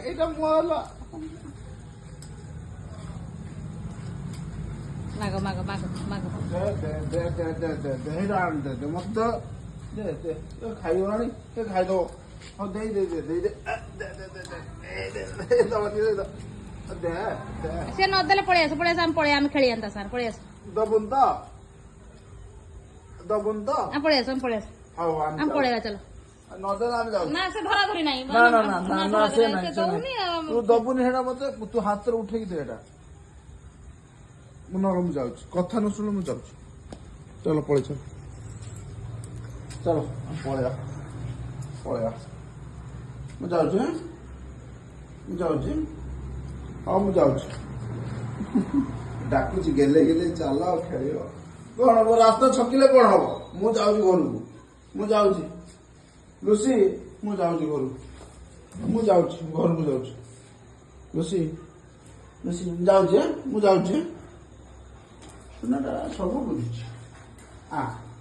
এটা ময়লা মাগো মাগো মাগো মাগো এটা আন দে মতো দে ଖାଇଗଲାଣି ସେ ଖାଇଦବ ହଁ ଦେଇ ସେ ନଦେଲେ ପଳେଇ ଆସ ଆମେ ପଳେଇ ଆମେ ଖେଳି ଆନ୍ତା ସାର୍ ପଳେଇ ଆସ ଦବୁନି ତ ପଳେଇ ଆସ ଆମେ ପଳେଇ ଆସ ହଉ ଆମେ ପଳେଇବା ଚାଲ ନଦେଲେ ଆମେ ଯାଉଛୁ ନା ସେ ଧରା ଧରି ନାହିଁ ନା ସେ ନାହିଁ ଦଉନି ତୁ ଦବୁନି ସେଟା ମତେ ତୁ ହାତରେ ଉଠେଇକି ଦେ ଏଟା ମୁଁ ନରମ ଯାଉଛି କଥା ନ ଶୁଣିଲେ ମୁଁ ଯାଉଛି ଚାଲ ପଳେଇ ଚାଲ ପଳେଇବା ମୁଁ ଯାଉଛି ହଁ ମୁଁ ଯାଉଛି ଡାକୁଛି ଗେଲେ ଚାଲ ଆଉ ଖେଳିବ କଣ ହବ ରାସ୍ତା ଛକିଲେ କଣ ହବ ମୁଁ ଯାଉଛି ଘରକୁ ମୁଁ ଯାଉଛି ଲୁସି ମୁଁ ଯାଉଛି ଘରକୁ ଲୁସି ଯାଉଛି ମୁଁ ଯାଉଛି ସୁନାଟା ସବୁ ବୁଝୁଛି